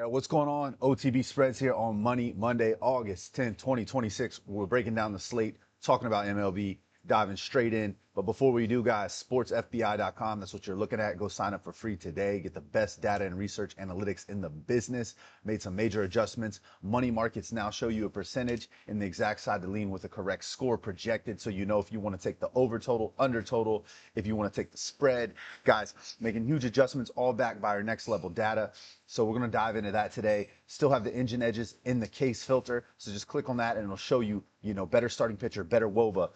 What's going on? OTB Spreads here on Money Monday, August 10, 2026. We're breaking down the slate, talking about MLB, diving straight in. But before we do, guys, SportsFBI.com, that's what you're looking at. Go sign up for free today. Get the best data and research analytics in the business. Made some major adjustments. Money markets now show you a percentage in the exact side to lean with the correct score projected, so you know if you want to take the over total, under total, if you want to take the spread. Guys, making huge adjustments, all backed by our next level data. So we're going to dive into that today. Still have the engine edges in the case filter. So just click on that and it'll show you, better starting pitcher, better WOBA,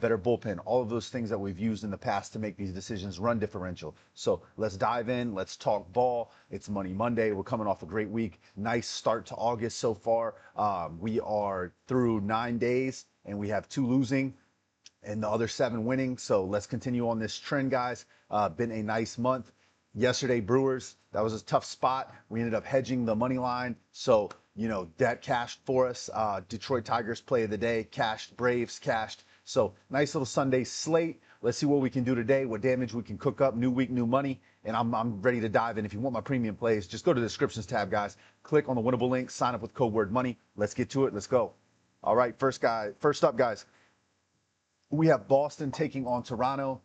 better bullpen, all of those things that we've used in the past to make these decisions, run differential. So let's dive in. Let's talk ball. It's Money Monday. We're coming off a great week. Nice start to August so far. We are through 9 days and we have 2 losing and the other 7 winning. So let's continue on this trend, guys. Been a nice month. Yesterday, Brewers, that was a tough spot. We ended up hedging the money line. So, that cashed for us. Detroit Tigers play of the day, cashed. Braves cashed. So nice little Sunday slate. Let's see what we can do today, what damage we can cook up. New week, new money. And I'm ready to dive in. If you want my premium plays, just go to the descriptions tab, guys. Click on the winnable link, sign up with code word money. Let's get to it. Let's go. All right, first up, guys. We have Boston taking on Toronto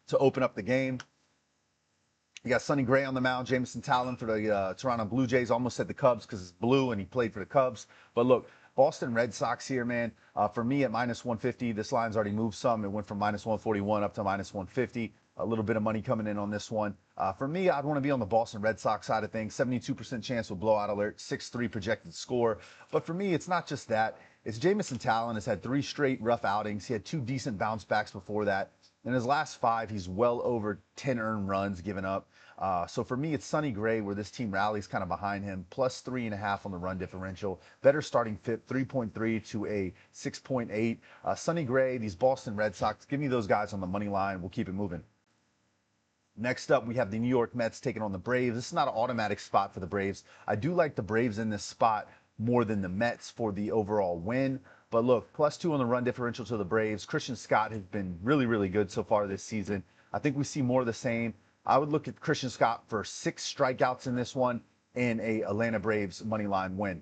to open up the game. You got Sonny Gray on the mound, Jameson Taillon for the Toronto Blue Jays. Almost said the Cubs because it's blue and he played for the Cubs. But look, Boston Red Sox here, man. For me at minus 150, this line's already moved some. It went from minus 141 up to minus 150. A little bit of money coming in on this one. For me, I'd want to be on the Boston Red Sox side of things. 72% chance with blowout alert, 6-3 projected score. But for me, it's not just that. It's Jameson Taillon has had 3 straight rough outings. He had 2 decent bounce backs before that. In his last 5, he's well over 10 earned runs given up. So for me, it's Sonny Gray where this team rallies kind of behind him, plus 3.5 on the run differential. Better starting fit, 3.3 to a 6.8. Sonny Gray, these Boston Red Sox, give me those guys on the money line. We'll keep it moving. Next up, we have the New York Mets taking on the Braves. This is not an automatic spot for the Braves. I do like the Braves in this spot more than the Mets for the overall win. But look, plus 2 on the run differential to the Braves. Christian Scott has been really, really good so far this season. I think we see more of the same. I would look at Christian Scott for 6 strikeouts in this one and a Atlanta Braves money line win.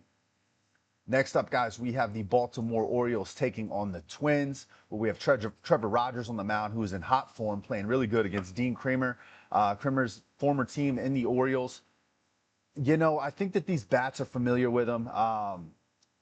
Next up, guys, we have the Baltimore Orioles taking on the Twins, where we have Trevor Rogers on the mound, who is in hot form, playing really good against Dean Kremer. Kremer's former team in the Orioles. I think that these bats are familiar with him.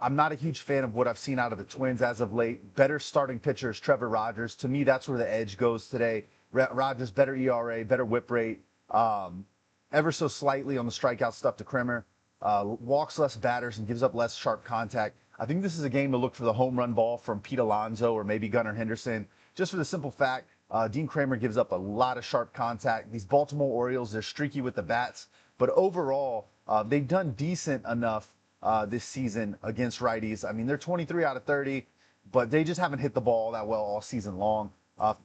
I'm not a huge fan of what I've seen out of the Twins as of late. Better starting pitcher is Trevor Rogers. To me, that's where the edge goes today. Rogers, better ERA, better whip rate, ever so slightly on the strikeout stuff to Kremer. Walks less batters and gives up less sharp contact. I think this is a game to look for the home run ball from Pete Alonso or maybe Gunnar Henderson, just for the simple fact Dean Kremer gives up a lot of sharp contact. These Baltimore Orioles, they're streaky with the bats, but overall, they've done decent enough this season against righties. I mean, they're 23 out of 30, but they just haven't hit the ball that well all season long.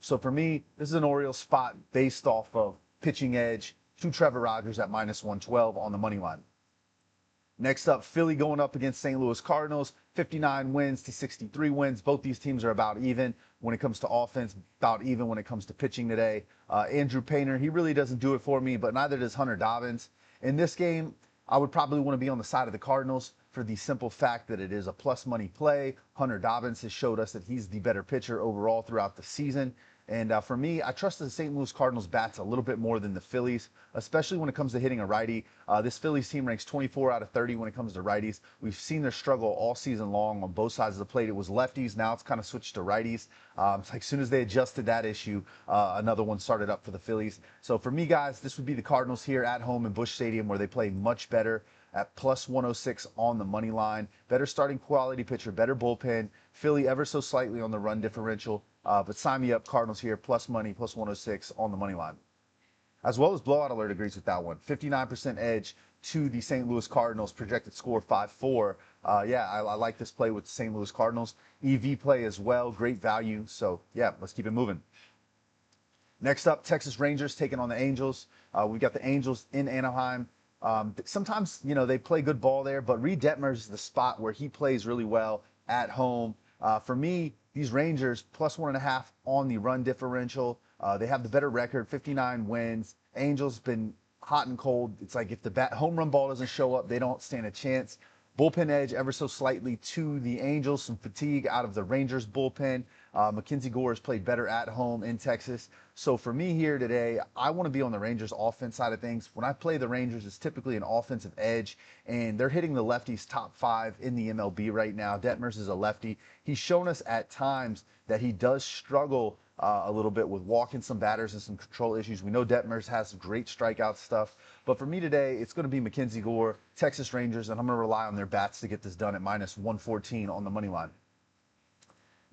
So for me, this is an Orioles spot based off of pitching edge to Trevor Rogers at minus 112 on the money line. Next up, Philly going up against St. Louis Cardinals, 59 wins to 63 wins. Both these teams are about even when it comes to offense, about even when it comes to pitching today. Andrew Painter, he really doesn't do it for me, but neither does Hunter Dobbins. In this game, I would probably want to be on the side of the Cardinals for the simple fact that it is a plus money play. Hunter Dobbins has showed us that he's the better pitcher overall throughout the season. And for me, I trust the St. Louis Cardinals bats a little bit more than the Phillies, especially when it comes to hitting a righty. This Phillies team ranks 24 out of 30 when it comes to righties. We've seen their struggle all season long on both sides of the plate. It was lefties. Now it's kind of switched to righties. It's like as soon as they adjusted that issue, another one started up for the Phillies. So for me, guys, this would be the Cardinals here at home in Busch Stadium, where they play much better at plus 106 on the money line. Better starting quality pitcher, better bullpen. Philly ever so slightly on the run differential. But sign me up, Cardinals here, plus money, plus 106 on the money line. As well as Blowout Alert agrees with that one. 59% edge to the St. Louis Cardinals, projected score 5-4. I like this play with the St. Louis Cardinals. EV play as well, great value. So, let's keep it moving. Next up, Texas Rangers taking on the Angels. We've got the Angels in Anaheim. Sometimes, they play good ball there, but Reed Detmers is the spot where he plays really well at home. For me, these Rangers, plus 1.5 on the run differential. They have the better record, 59 wins. Angels been hot and cold. It's like if the home run ball doesn't show up, they don't stand a chance. Bullpen edge ever so slightly to the Angels. Some fatigue out of the Rangers bullpen. Mackenzie Gore has played better at home in Texas. So for me here today, I want to be on the Rangers offense side of things. When I play the Rangers, it's typically an offensive edge, and they're hitting the lefties top 5 in the MLB right now. Detmers is a lefty. He's shown us at times that he does struggle a little bit with walking some batters and some control issues. We know Detmers has great strikeout stuff. But for me today, it's going to be Mackenzie Gore, Texas Rangers, and I'm going to rely on their bats to get this done at minus 114 on the money line.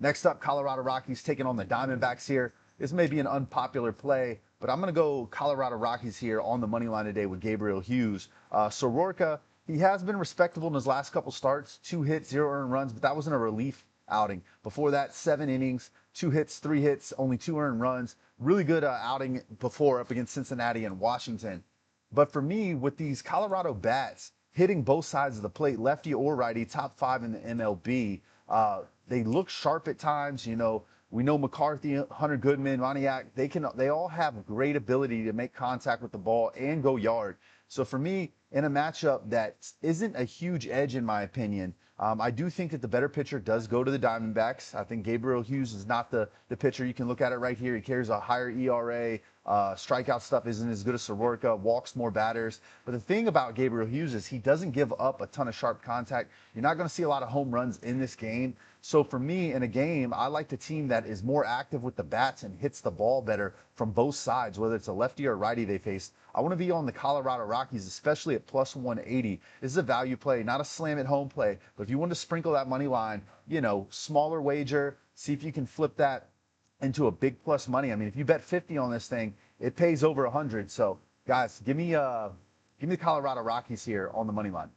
Next up, Colorado Rockies taking on the Diamondbacks here. This may be an unpopular play, but I'm going to go Colorado Rockies here on the money line today with Gabriel Hughes. Soroka, he has been respectable in his last couple starts. 2 hits, 0 earned runs, but that was in a relief outing. Before that, 7 innings, 2 hits, 3 hits, only 2 earned runs. Really good outing before up against Cincinnati and Washington. But for me, with these Colorado bats hitting both sides of the plate, lefty or righty, top 5 in the MLB, they look sharp at times. You know, we know McCarthy, Hunter Goodman, Moniak, they all have great ability to make contact with the ball and go yard. So for me, in a matchup that isn't a huge edge in my opinion, I do think that the better pitcher does go to the Diamondbacks. I think Gabriel Hughes is not the pitcher. You can look at it right here. He carries a higher ERA. Strikeout stuff isn't as good as Soroka, walks more batters. But the thing about Gabriel Hughes is he doesn't give up a ton of sharp contact. You're not going to see a lot of home runs in this game. So for me, in a game, I like the team that is more active with the bats and hits the ball better from both sides, whether it's a lefty or righty they face. I want to be on the Colorado Rockies, especially at plus 180. This is a value play, not a slam at home play. But if you want to sprinkle that money line, you know, smaller wager, see if you can flip that into a big plus money. I mean, if you bet 50 on this thing, it pays over 100. So guys, give me the Colorado Rockies here on the money line.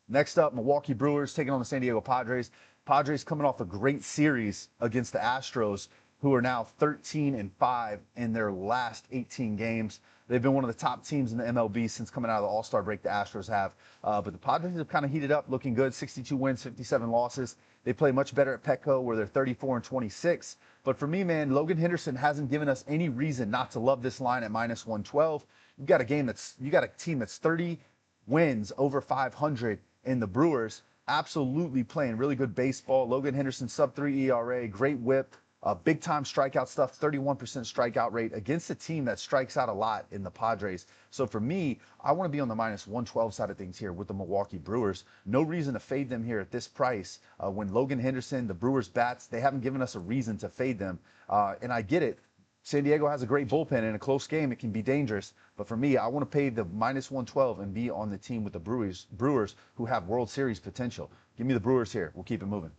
Next up, Milwaukee Brewers taking on the San Diego Padres. Padres coming off a great series against the Astros, who are now 13-5 in their last 18 games. They've been one of the top teams in the MLB since coming out of the All-Star break, the Astros have. But the Padres have kind of heated up, looking good, 62 wins, 57 losses. They play much better at Petco, where they're 34-26. But for me, man, Logan Henderson hasn't given us any reason not to love this line at minus 112. You got a team that's 30 wins over 500 in the Brewers, absolutely playing really good baseball. Logan Henderson, sub-3 ERA, great whip, big-time strikeout stuff, 31% strikeout rate against a team that strikes out a lot in the Padres. So for me, I want to be on the minus 112 side of things here with the Milwaukee Brewers. No reason to fade them here at this price. When Logan Henderson, the Brewers bats, they haven't given us a reason to fade them. And I get it. San Diego has a great bullpen. In a close game, it can be dangerous. But for me, I want to pay the minus 112 and be on the team with the Brewers who have World Series potential. Give me the Brewers here. We'll keep it moving.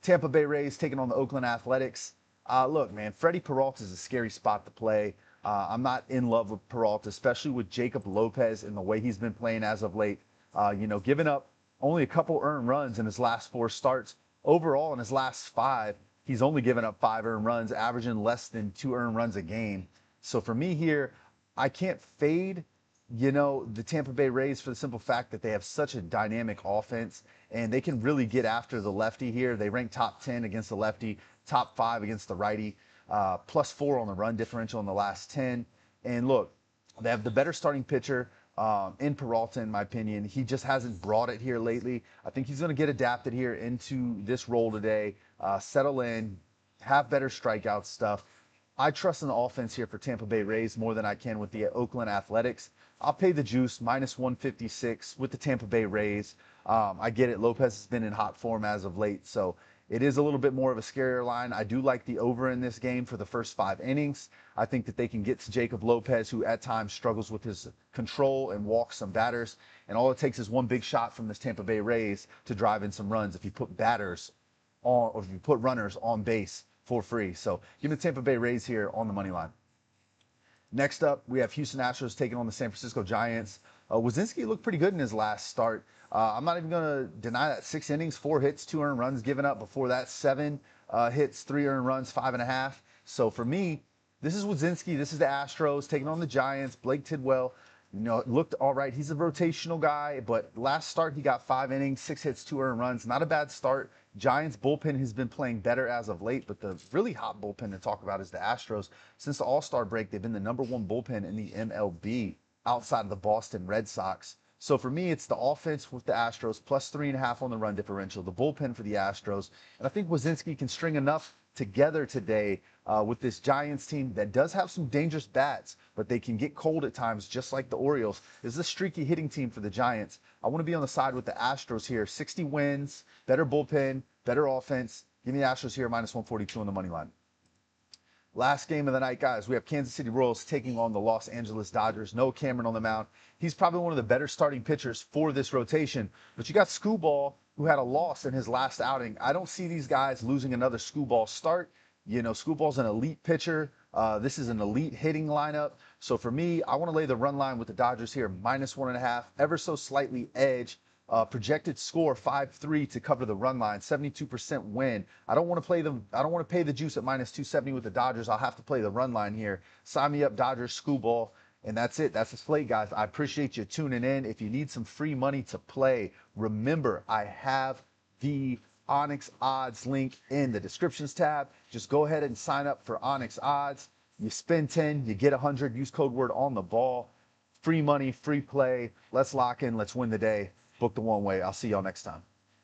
Tampa Bay Rays taking on the Oakland Athletics. Look, man, Freddie Peralta is a scary spot to play. I'm not in love with Peralta, especially with Jacob Lopez and the way he's been playing as of late. Giving up only a couple earned runs in his last 4 starts. Overall, in his last 5, he's only given up 5 earned runs, averaging less than 2 earned runs a game. So for me here, I can't fade, the Tampa Bay Rays for the simple fact that they have such a dynamic offense and they can really get after the lefty here. They rank top 10 against the lefty, top 5 against the righty, plus 4 on the run differential in the last 10. And look, they have the better starting pitcher in Peralta, in my opinion. He just hasn't brought it here lately. I think he's going to get adapted here into this role today, settle in, have better strikeout stuff. I trust in the offense here for Tampa Bay Rays more than I can with the Oakland Athletics. I'll pay the juice, minus 156 with the Tampa Bay Rays. I get it. Lopez has been in hot form as of late, so it is a little bit more of a scarier line. I do like the over in this game for the first 5 innings. I think that they can get to Jacob Lopez, who at times struggles with his control and walks some batters. And all it takes is one big shot from this Tampa Bay Rays to drive in some runs if you put batters on, or if you put runners on base for free. So give me the Tampa Bay Rays here on the money line. Next up, we have Houston Astros taking on the San Francisco Giants. Wazinski looked pretty good in his last start. I'm not even going to deny that. 6 innings, 4 hits, 2 earned runs given up. Before that, 7 hits, 3 earned runs, 5.5. So for me, this is Wazinski. This is the Astros taking on the Giants. Blake Tidwell, looked all right. He's a rotational guy, but last start he got 5 innings, 6 hits, 2 earned runs. Not a bad start. Giants bullpen has been playing better as of late, but the really hot bullpen to talk about is the Astros. Since the All-Star break, they've been the #1 bullpen in the MLB outside of the Boston Red Sox. So for me, it's the offense with the Astros plus 3.5 on the run differential, the bullpen for the Astros. And I think Wazinski can string enough together today with this Giants team that does have some dangerous bats, but they can get cold at times, just like the Orioles. This is a streaky hitting team for the Giants. I want to be on the side with the Astros here. 60 wins, better bullpen, better offense. Give me the Astros here, -142 on the money line. Last game of the night, guys, we have Kansas City Royals taking on the Los Angeles Dodgers. No Cameron on the mound. He's probably one of the better starting pitchers for this rotation. But you got Skubal, who had a loss in his last outing. I don't see these guys losing another Skubal start. You know, Skubal's an elite pitcher. This is an elite hitting lineup. So for me, I want to lay the run line with the Dodgers here, -1.5, ever so slightly edge. Projected score 5-3 to cover the run line, 72% win. I don't want to play them. I don't want to pay the juice at -270 with the Dodgers. I'll have to play the run line here. Sign me up, Dodgers Skubal. And that's it. That's the slate, guys. I appreciate you tuning in. If you need some free money to play, remember, I have the Onyx Odds link in the descriptions tab. Just go ahead and sign up for Onyx Odds. You spend 10, you get 100. Use code word on the ball. Free money, free play. Let's lock in. Let's win the day. Book the one way. I'll see y'all next time.